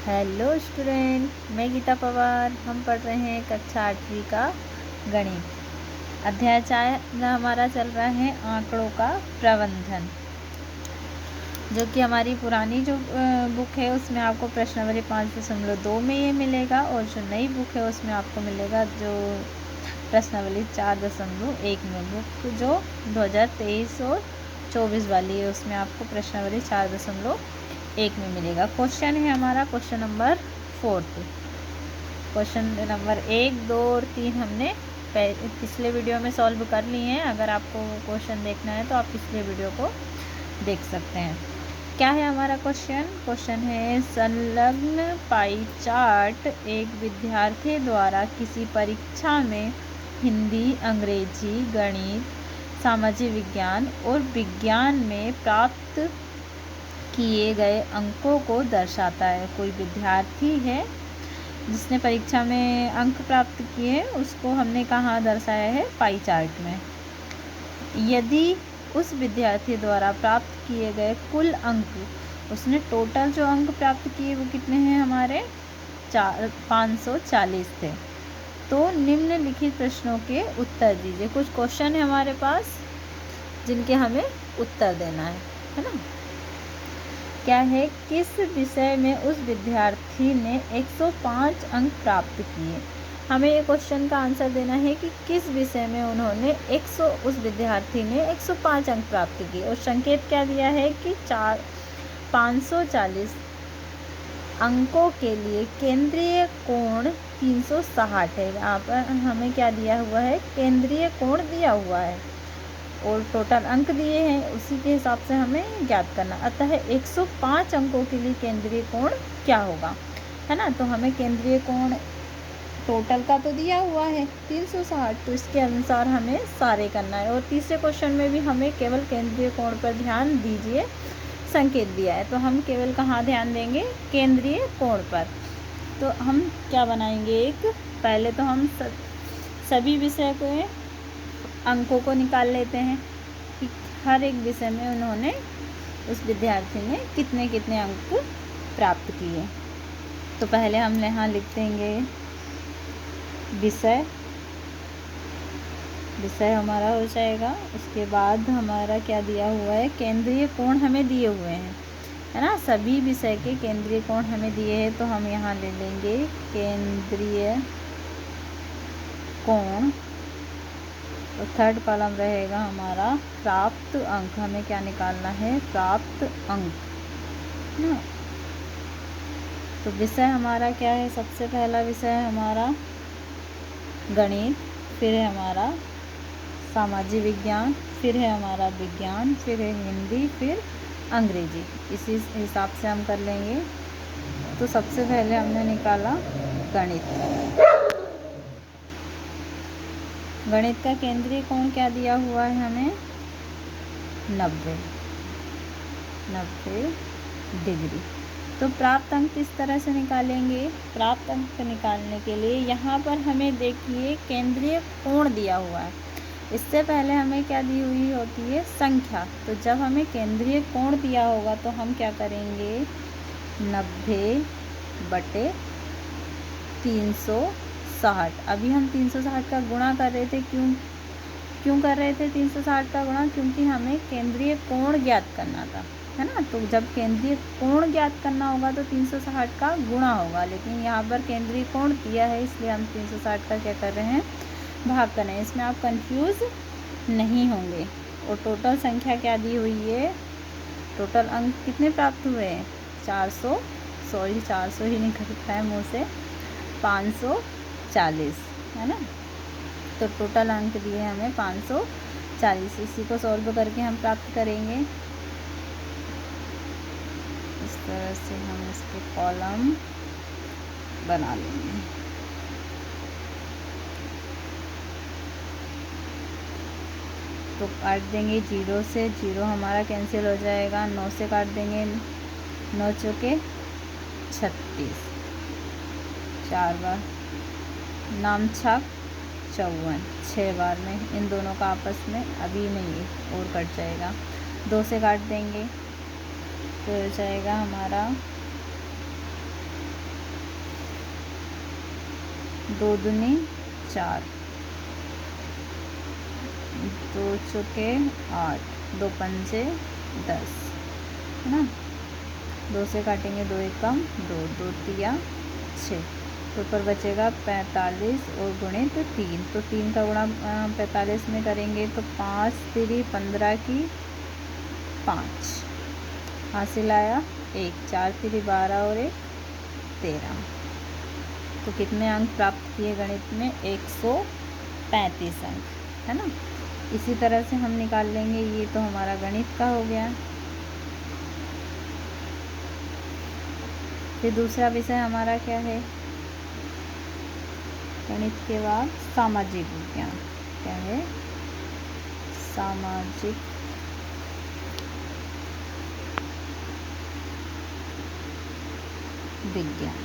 Hello student, मैं गीता पवार। हम पढ़ रहे हैं कक्षा 8वीं का गणित। अध्याय 4 हमारा चल रहा है आंकड़ों का प्रबंधन, जो कि हमारी पुरानी जो बुक है उसमें आपको प्रश्नावली 5.2 में ये मिलेगा, और जो नई बुक है उसमें आपको मिलेगा जो प्रश्नावली 4.1 में। बुक जो 2023 और 24 वाली है उसमें आपको प्रश्नावली 4.1 में मिलेगा। क्वेश्चन है हमारा क्वेश्चन नंबर 4। क्वेश्चन नंबर 1, 2 और 3 हमने पिछले वीडियो में सॉल्व कर लिए हैं। अगर आपको क्वेश्चन देखना है तो आप पिछले वीडियो को देख सकते हैं। क्या है हमारा क्वेश्चन है, संलग्न पाई चार्ट एक विद्यार्थी द्वारा किसी परीक्षा में हिंदी, अंग्रेजी, गणित, सामाजिक विज्ञान और विज्ञान में प्राप्त किए गए अंकों को दर्शाता है। कोई विद्यार्थी है जिसने परीक्षा में अंक प्राप्त किए, उसको हमने कहाँ दर्शाया है? पाई चार्ट में। यदि उस विद्यार्थी द्वारा प्राप्त किए गए कुल अंक, उसने टोटल जो अंक प्राप्त किए वो कितने हैं हमारे? 540 थे। तो निम्नलिखित प्रश्नों के उत्तर दीजिए। कुछ क्वेश्चन है हमारे पास जिनके हमें उत्तर देना है ना। क्या है? किस विषय में उस विद्यार्थी ने 105 अंक प्राप्त किए? हमें ये क्वेश्चन का आंसर देना है कि किस विषय में उन्होंने उस विद्यार्थी ने 105 अंक प्राप्त किए, और संकेत क्या दिया है कि 540 अंकों के लिए केंद्रीय कोण 360 है। यहाँ पर हमें क्या दिया हुआ है? केंद्रीय कोण दिया हुआ है और टोटल अंक दिए हैं, उसी के हिसाब से हमें ज्ञात करना। अतः 105 अंकों के लिए केंद्रीय कोण क्या होगा, है ना। तो हमें केंद्रीय कोण टोटल का तो दिया हुआ है 360, तो इसके अनुसार हमें सारे करना है। और तीसरे क्वेश्चन में भी हमें केवल केंद्रीय कोण पर ध्यान दीजिए, संकेत दिया है, तो हम केवल कहाँ ध्यान देंगे? केंद्रीय कोण पर। तो हम क्या बनाएंगे? पहले तो हम सभी विषय के अंकों को निकाल लेते हैं कि हर एक विषय में उन्होंने, उस विद्यार्थी ने कितने कितने अंक प्राप्त किए। तो पहले हम यहाँ लिख देंगे विषय हमारा हो जाएगा। उसके बाद हमारा क्या दिया हुआ है? केंद्रीय कोण हमें दिए हुए हैं, है ना। सभी विषय के केंद्रीय कोण हमें दिए हैं, तो हम यहाँ ले लेंगे केंद्रीय कोण। तो थर्ड कॉलम रहेगा हमारा प्राप्त अंक। हमें क्या निकालना है? प्राप्त अंक ना। तो विषय हमारा क्या है? सबसे पहला विषय है हमारा गणित, फिर है हमारा सामाजिक विज्ञान, फिर है हमारा विज्ञान, फिर है हिंदी, फिर अंग्रेजी। इसी हिसाब से हम कर लेंगे। तो सबसे पहले हमने निकाला गणित। गणित का केंद्रीय कोण क्या दिया हुआ है हमें? 90 डिग्री। तो प्राप्त अंक किस तरह से निकालेंगे? प्राप्त अंक निकालने के लिए यहाँ पर हमें देखिए केंद्रीय कोण दिया हुआ है, इससे पहले हमें क्या दी हुई होती है? संख्या। तो जब हमें केंद्रीय कोण दिया होगा तो हम क्या करेंगे? 90/360। अभी हम 360 का गुणा कर रहे थे। क्यों कर रहे थे 360 का गुणा? क्योंकि हमें केंद्रीय कोण ज्ञात करना था, है ना। तो जब केंद्रीय कोण ज्ञात करना होगा तो 360 का गुणा होगा, लेकिन यहाँ पर केंद्रीय कोण दिया है इसलिए हम 360 का क्या कर रहे हैं? भाग कर रहे हैं। इसमें आप कंफ्यूज नहीं होंगे। और टोटल संख्या क्या दी हुई है? टोटल अंक कितने प्राप्त हुए हैं? 400 ही निकलता है मुँह से, 540, है ना। तो टोटल अंक दिए हमें 540। इसी को सॉल्व करके हम प्राप्त करेंगे। इस तरह से हम इसके कॉलम बना लेंगे। तो काट देंगे 0 से, 0 हमारा कैंसिल हो जाएगा। 9 से काट देंगे, 9 चौके 36, 4 बार नाम छाप 54, 6 बार में इन दोनों का आपस में अभी नहीं और कट जाएगा। 2 से काट देंगे तो हो जाएगा हमारा 2 दूनी 4, 2 चौके 8, 2 पंजे 10, है ना। 2 से काटेंगे, 2 एकम 2, 2 तिया 6, तो ऊपर बचेगा 45 और गुणित 3, तो 3 का गुणा 45 में करेंगे तो 5 तिरी 15 की 5 हासिल आया 1, 4 तिरी 12 और 1 13। तो कितने अंक प्राप्त किए गणित में? 135 अंक, है ना। इसी तरह से हम निकाल लेंगे। ये तो हमारा गणित का हो गया। फिर दूसरा विषय हमारा क्या है? गणित के बाद सामाजिक विज्ञान। क्या है? सामाजिक विज्ञान।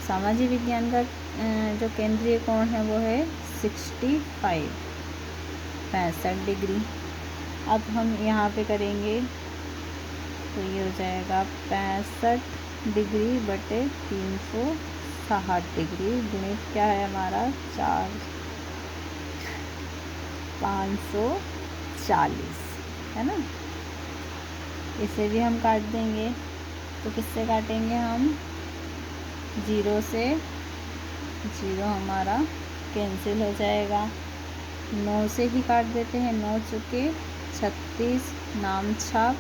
सामाजिक विज्ञान का जो केंद्रीय कोण है वो है 65 डिग्री। अब हम यहाँ पे करेंगे तो ये हो जाएगा 65 डिग्री बटे 360 डिग्री गुणित क्या है हमारा 540, है ना। इसे भी हम काट देंगे, तो किससे काटेंगे हम? 0 से, 0 हमारा कैंसिल हो जाएगा। 9 से ही काट देते हैं, 9 चुके 36, नाम छाप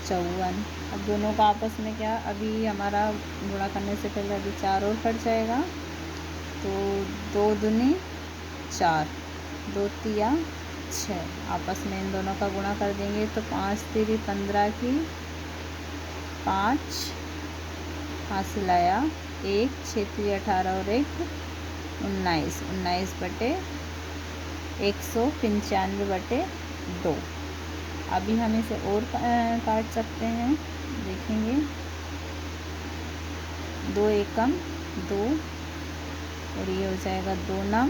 54। अब दोनों का आपस में क्या, अभी हमारा गुणा करने से पहले अभी 4 और कट जाएगा, तो 2 दूनी 4, 2 तिया 6, आपस में इन दोनों का गुणा कर देंगे तो 5 तिरी 15 की 5 हासिल आया 1, 6 तिरी 18 और 1 19, 19 बटे 195 बटे 2। अभी हम इसे और काट सकते हैं, देखेंगे। 2 एकम 2 और ये हो जाएगा 2 नाम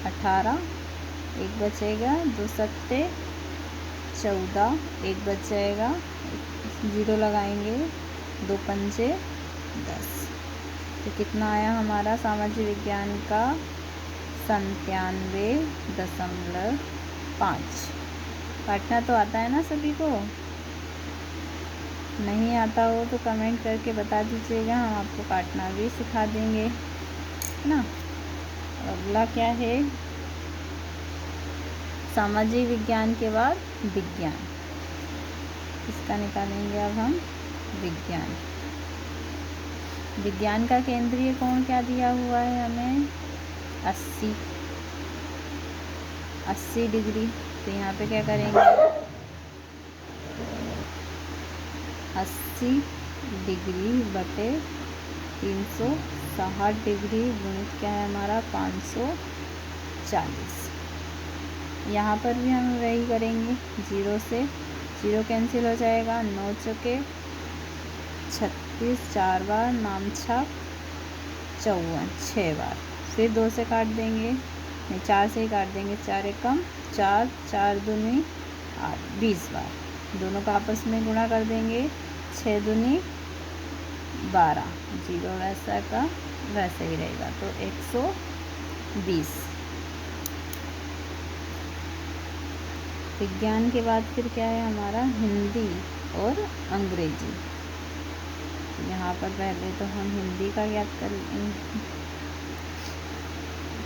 18, 1 बचेगा, 2 सत्ते 14, 1 बच जाएगा, 0 लगाएंगे, 2 पंजे 10। तो कितना आया हमारा सामाजिक विज्ञान का? 97.5। काटना तो आता है ना सभी को? नहीं आता हो तो कमेंट करके बता दीजिएगा, हम आपको काटना भी सिखा देंगे, है ना। अगला क्या है? सामाजिक विज्ञान के बाद विज्ञान। इसका निकालेंगे अब हम विज्ञान। विज्ञान का केंद्रीय कोण क्या दिया हुआ है हमें? 80 डिग्री। तो यहाँ पे क्या करेंगे? 80 डिग्री बटे 360 डिग्री गुणित क्या है हमारा 540। यहाँ पर भी हम वही करेंगे, 0 से 0 कैंसिल हो जाएगा, 9 चौके 36, 4 बार नाम छाप 54, 6 बार। फिर 2 से काट देंगे, नहीं 4 से ही काट देंगे, 4 एकम 4, 4 दूनी 8, 20 बार। दोनों का आपस में गुणा कर देंगे, 6 दूनी 12, 0 वैसा का वैसे ही रहेगा, तो 120। विज्ञान के बाद फिर क्या है हमारा? हिंदी और अंग्रेजी। यहाँ पर पहले तो हम हिंदी का याद कर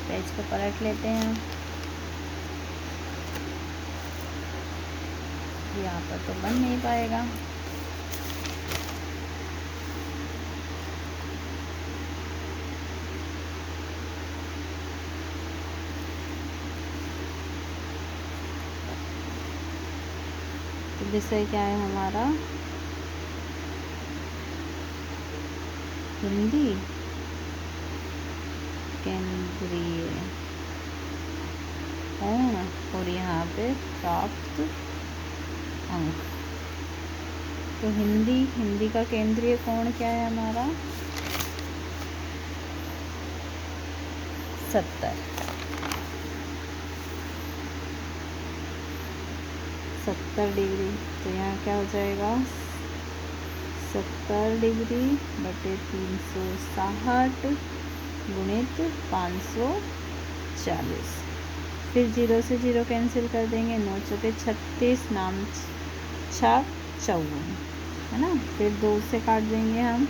पेज को पलट लेते हैं। यहाँ पर तो बन नहीं पाएगा। तो विषय क्या है हमारा? हिंदी केंद्रीय कोण और यहाँ पे प्राप्त अंक। तो हिंदी का केंद्रीय कोण क्या है हमारा? 70 डिग्री। तो यहाँ क्या हो जाएगा? 70 डिग्री बटे 360 गुणित 540। फिर 0 से 0 कैंसिल कर देंगे, 9 चौके 36, नाम छाक 54, है ना। फिर 2 से काट देंगे हम,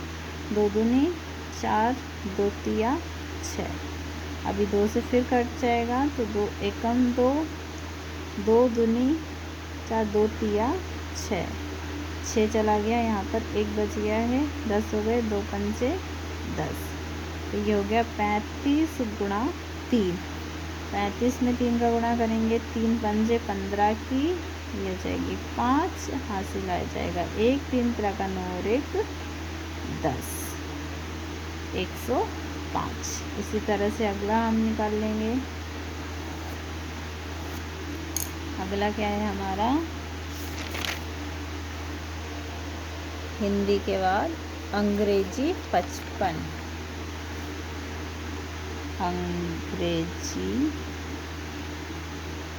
2 दूनी 4, 2 तिया 6। अभी 2 से फिर कट जाएगा तो 2 एकम 2, 2 दूनी 4, 2 तिया 6, 6 चला गया, यहाँ पर 1 बच गया है, 10 हो गए, 2 पंचे 10। तो ये हो गया 35 गुणा 3। 35 में 3 का गुणा करेंगे, 3 पंजे 15 की, ये हो जाएगी 5, हासिल आ जाएगा 1, 3 तरह का 9 और 1 10, 105। इसी तरह से अगला हम निकाल लेंगे। अगला क्या है हमारा, हिंदी के बाद अंग्रेजी 55।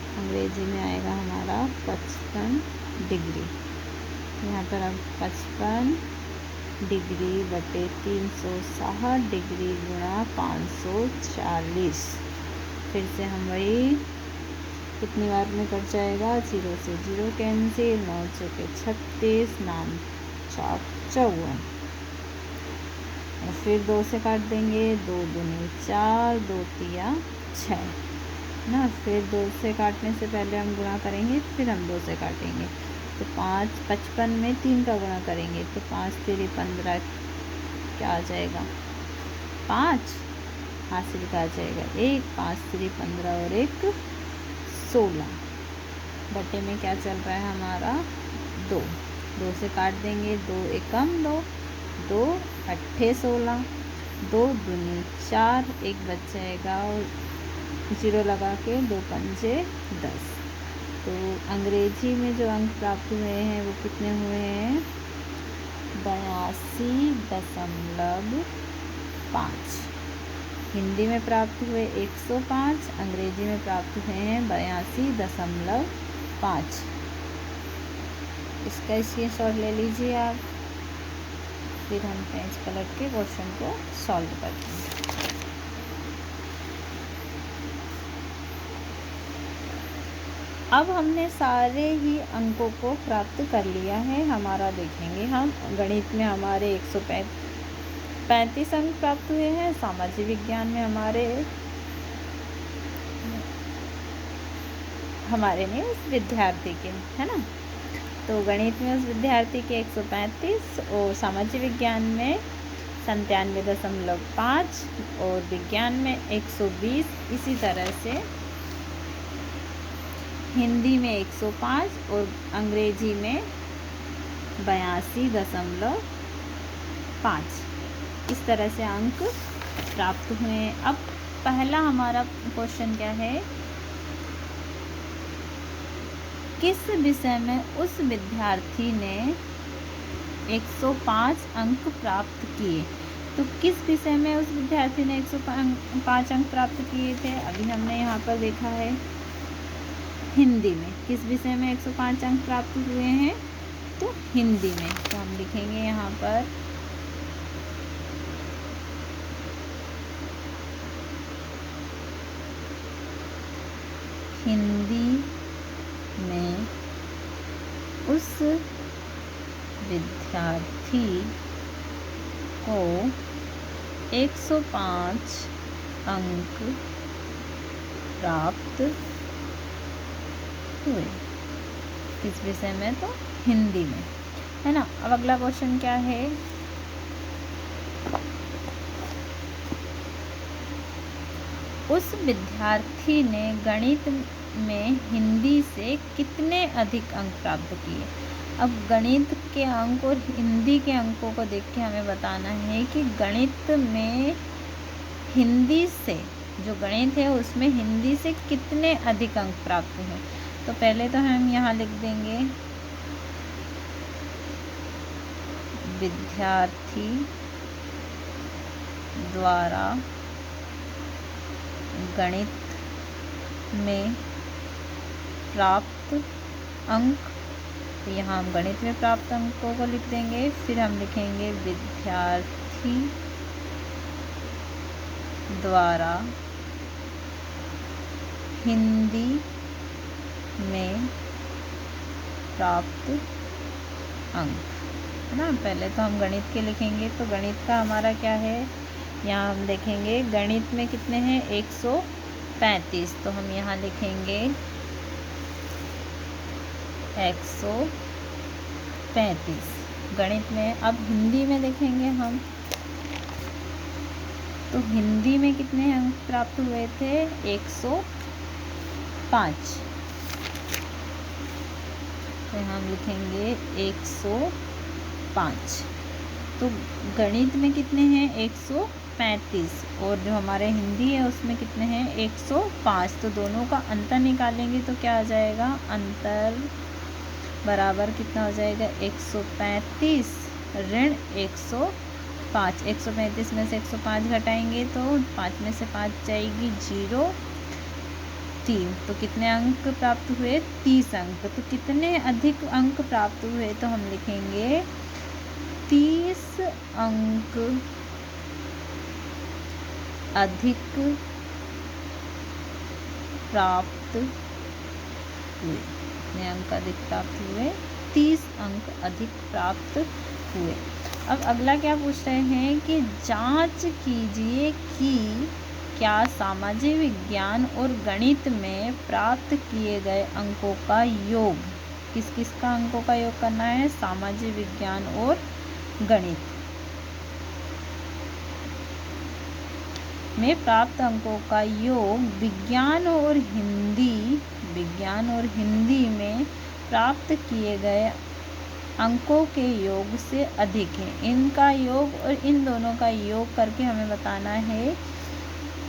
अंग्रेजी में आएगा हमारा 55 डिग्री। यहाँ पर अब 55 डिग्री बटे 360 डिग्री गुणा 540। फिर से हम वही कितनी बार में कट जाएगा, 0 से 0 कैंसिल, 9 चौके 36, नाम चाक 54। और फिर 2 से काट देंगे, 2 दूनी 4, 2 तिया 6 ना। फिर 2 से काटने से पहले हम गुणा करेंगे, फिर हम 2 से काटेंगे। तो 55 में 3 का गुणा करेंगे, तो 5 तेरी 15, क्या आ जाएगा 5, हासिल का आ जाएगा 1, 5 तेरी 15 और 1 16। बटे में क्या चल रहा है हमारा 2, 2 से काट देंगे, 2 एकम 2, 2 अट्ठे 16, 2 दूनी 4, 1 बच जाएगा और 0 लगा के 2 पंजे 10। तो अंग्रेजी में जो अंक प्राप्त हुए हैं वो कितने हुए हैं, 82.5। हिंदी में प्राप्त हुए 105, अंग्रेजी में प्राप्त हुए हैं 82.5। इसका स्क्रीनशॉट ले लीजिए आप। फिर हम पेज पलट के क्वेश्चन को सॉल्व करते हैं। अब हमने सारे ही अंकों को प्राप्त कर लिया है। हमारा देखेंगे हम, गणित में हमारे 135 अंक प्राप्त हुए हैं, सामाजिक विज्ञान में हमारे नहीं, उस विद्यार्थी के, है ना। तो गणित में उस विद्यार्थी के 135 और सामाजिक विज्ञान में 97.5 और विज्ञान में 120। इसी तरह से हिंदी में 105 और अंग्रेजी में 82.5। इस तरह से अंक प्राप्त हुए। अब पहला हमारा क्वेश्चन क्या है, किस विषय में उस विद्यार्थी ने 105 अंक प्राप्त किए। तो किस विषय में उस विद्यार्थी ने 105 अंक प्राप्त किए थे, अभी हमने यहाँ पर देखा है। हिंदी में किस विषय में 105 अंक प्राप्त हुए हैं, तो हिंदी में। तो हम लिखेंगे यहाँ पर हिंदी में उस विद्यार्थी को 105 अंक प्राप्त हुए। किस विषय में, तो हिंदी में, है ना। अब अगला क्वेश्चन क्या है, उस विद्यार्थी ने गणित में हिंदी से कितने अधिक अंक प्राप्त किए। अब गणित के अंक और हिंदी के अंकों को देख के हमें बताना है कि गणित में हिंदी से, जो गणित है उसमें हिंदी से कितने अधिक अंक प्राप्त हैं। तो पहले तो हम यहाँ लिख देंगे विद्यार्थी द्वारा गणित में प्राप्त अंक तो यहाँ हम गणित में प्राप्त अंकों को लिख देंगे। फिर हम लिखेंगे विद्यार्थी द्वारा हिंदी में प्राप्त अंक, है ना। पहले तो हम गणित के लिखेंगे, तो गणित का हमारा क्या है, यहाँ हम देखेंगे गणित में कितने हैं 135, तो हम यहाँ लिखेंगे 135 गणित में। अब हिंदी में देखेंगे हम, तो हिंदी में कितने अंक प्राप्त हुए थे 105, तो यहाँ हम लिखेंगे 105। तो गणित में कितने हैं 135, और जो हमारे हिंदी है उसमें कितने हैं 105। तो दोनों का अंतर निकालेंगे तो क्या आ जाएगा, अंतर बराबर कितना हो जाएगा 135 ऋण 105। 135 में से 105 घटाएंगे तो 5 में से 5 जाएगी 0, 3। तो कितने अंक प्राप्त हुए 30 अंक। तो कितने अधिक अंक प्राप्त हुए, तो हम लिखेंगे 30 अंक अधिक प्राप्त हुए। कितने अंक अधिक प्राप्त हुए, 30 अंक अधिक प्राप्त हुए। अब अगला क्या पूछ रहे हैं कि जांच कीजिए कि क्या सामाजिक विज्ञान और गणित में प्राप्त किए गए अंकों का योग, किस किस का अंकों का योग करना है, सामाजिक विज्ञान और गणित में प्राप्त अंकों का योग विज्ञान और हिंदी में प्राप्त किए गए अंकों के योग से अधिक है। इनका योग और इन दोनों का योग करके हमें बताना है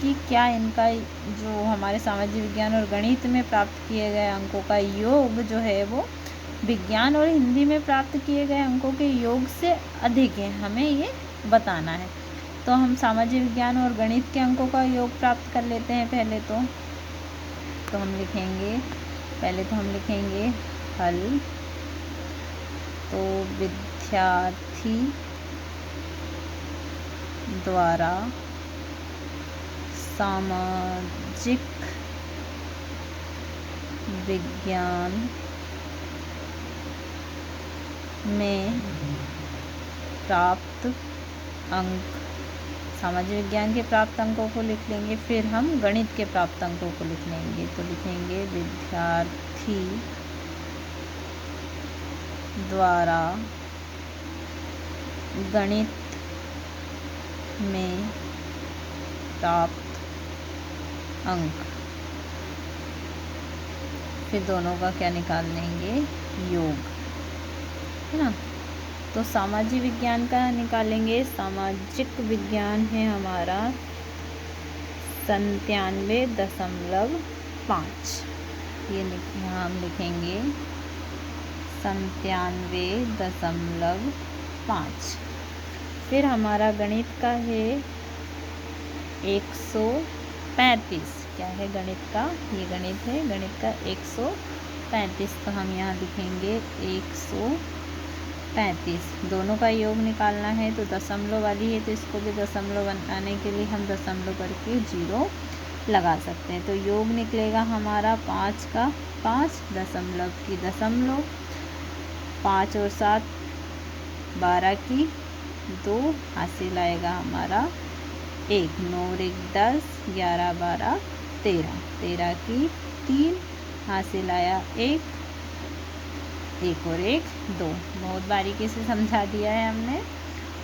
कि क्या इनका जो हमारे सामाजिक विज्ञान और गणित में प्राप्त किए गए अंकों का योग जो है वो विज्ञान और हिंदी में प्राप्त किए गए अंकों के योग से अधिक है, हमें ये बताना है। तो हम सामाजिक विज्ञान और गणित के अंकों का योग प्राप्त कर लेते हैं पहले तो हम लिखेंगे, पहले तो हम लिखेंगे हल। तो विद्यार्थी द्वारा सामाजिक विज्ञान में प्राप्त अंक, सामाजिक विज्ञान के प्राप्त अंकों को लिख लेंगे, फिर हम गणित के प्राप्त अंकों को लिख लेंगे। तो लिखेंगे विद्यार्थी द्वारा गणित में प्राप्त अंक, फिर दोनों का क्या निकाल लेंगे, योग, है ना। तो सामाजिक विज्ञान का निकालेंगे, सामाजिक विज्ञान है हमारा 97.5, ये यहाँ हम लिखेंगे 97.5। फिर हमारा गणित का है 135, क्या है गणित का, ये गणित है, गणित का 135, तो हम यहाँ लिखेंगे 135। दोनों का योग निकालना है, तो दशमलव वाली है तो इसको भी दशमलव बनाने के लिए हम दशमलव करके 0 लगा सकते हैं। तो योग निकलेगा हमारा 5 का 5, दशमलव की दशमलव, 5 और 7 12 की 2, हासिल आएगा हमारा 1, 9 और 1 10, 11 12 13, 13 की 3, हासिल आया 1, 1 और 1 2। बहुत बारीकी से समझा दिया है हमने।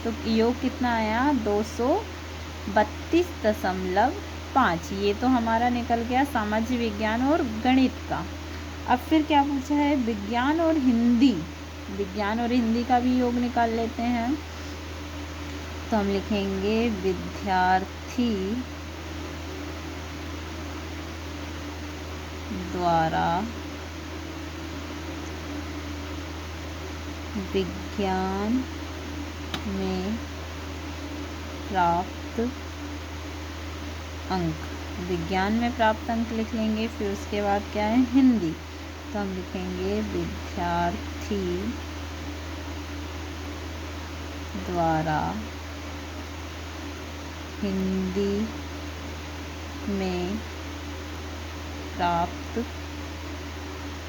तो योग कितना आया 232.5। ये तो हमारा निकल गया सामाजिक विज्ञान और गणित का। अब फिर क्या पूछा है, विज्ञान और हिंदी, विज्ञान और हिंदी का भी योग निकाल लेते हैं। तो हम लिखेंगे विद्यार्थी द्वारा विज्ञान में प्राप्त अंक, विज्ञान में प्राप्त अंक लिख लेंगे। फिर उसके बाद क्या है हिंदी, तो हम लिखेंगे विद्यार्थी द्वारा हिंदी में प्राप्त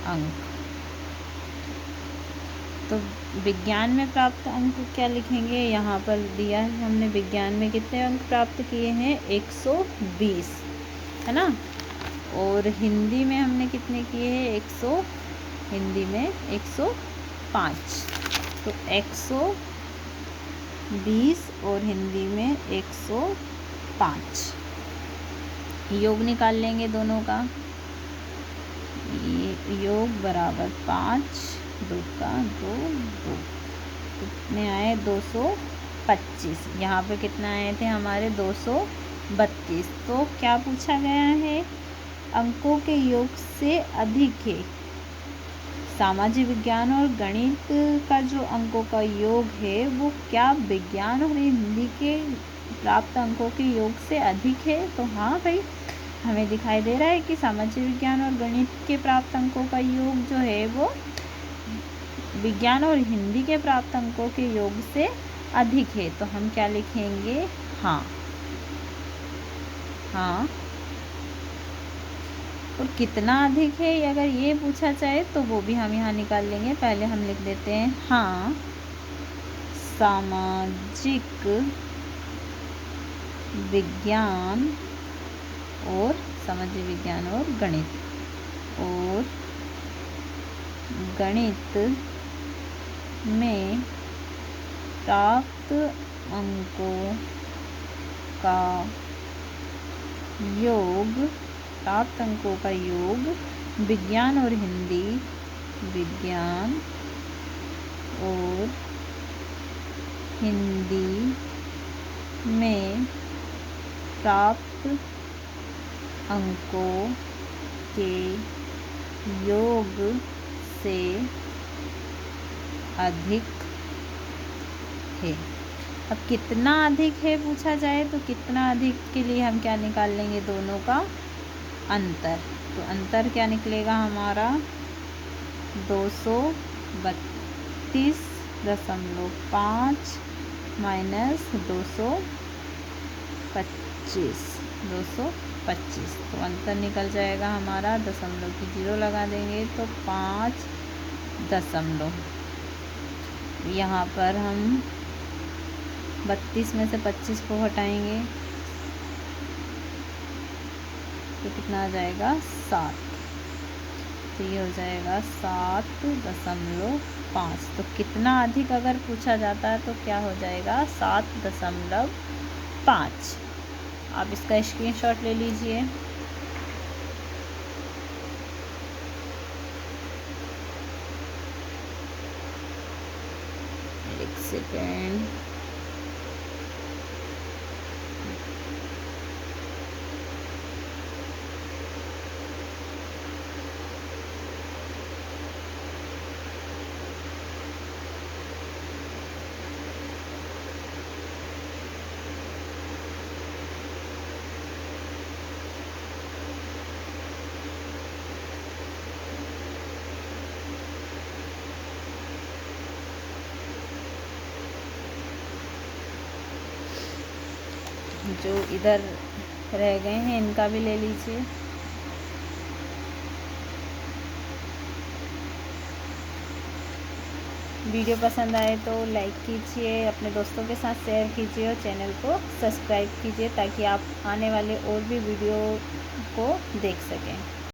अंक। तो विज्ञान में प्राप्त अंक क्या लिखेंगे, यहाँ पर दिया है हमने विज्ञान में कितने अंक प्राप्त किए हैं 120, है ना। और हिंदी में हमने कितने किए हैं हिंदी में 105। तो 120 और हिंदी में 105 योग निकाल लेंगे दोनों का। योग बराबर 5, 2 का 2, 2 कितने आए 225। यहाँ पे कितना आए थे हमारे 232। तो क्या पूछा गया है, अंकों के योग से अधिक है। सामाजिक विज्ञान और गणित का जो अंकों का योग है वो क्या विज्ञान और हिंदी के प्राप्त अंकों के योग से अधिक है। तो हाँ भाई, हमें दिखाई दे रहा है कि सामाजिक विज्ञान और गणित के प्राप्त अंकों का योग जो है वो विज्ञान और हिंदी के प्राप्त अंकों के योग से अधिक है। तो हम क्या लिखेंगे, हाँ। हाँ, और कितना अधिक है अगर ये पूछा जाए तो वो भी हम यहाँ निकाल लेंगे। पहले हम लिख देते हैं हाँ, सामाजिक विज्ञान और गणित में प्राप्त अंकों का योग विज्ञान और हिंदी में प्राप्त अंकों के योग से अधिक है। अब कितना अधिक है पूछा जाए तो कितना अधिक के लिए हम क्या निकाल लेंगे, दोनों का अंतर। तो अंतर क्या निकलेगा हमारा 232.5 माइनस 225। तो अंतर निकल जाएगा हमारा, दशमलव की 0 लगा देंगे तो 5 दशमलव। यहाँ पर हम 32 में से 25 को हटाएंगे तो कितना आ जाएगा 7। तो ये हो जाएगा 7.5। तो कितना अधिक अगर पूछा जाता है तो क्या हो जाएगा 7.5। आप इसका स्क्रीनशॉट ले लीजिए। एक सेकेंड, जो इधर रह गए हैं इनका भी ले लीजिए। वीडियो पसंद आए तो लाइक कीजिए, अपने दोस्तों के साथ शेयर कीजिए और चैनल को सब्सक्राइब कीजिए ताकि आप आने वाले और भी वीडियो को देख सकें।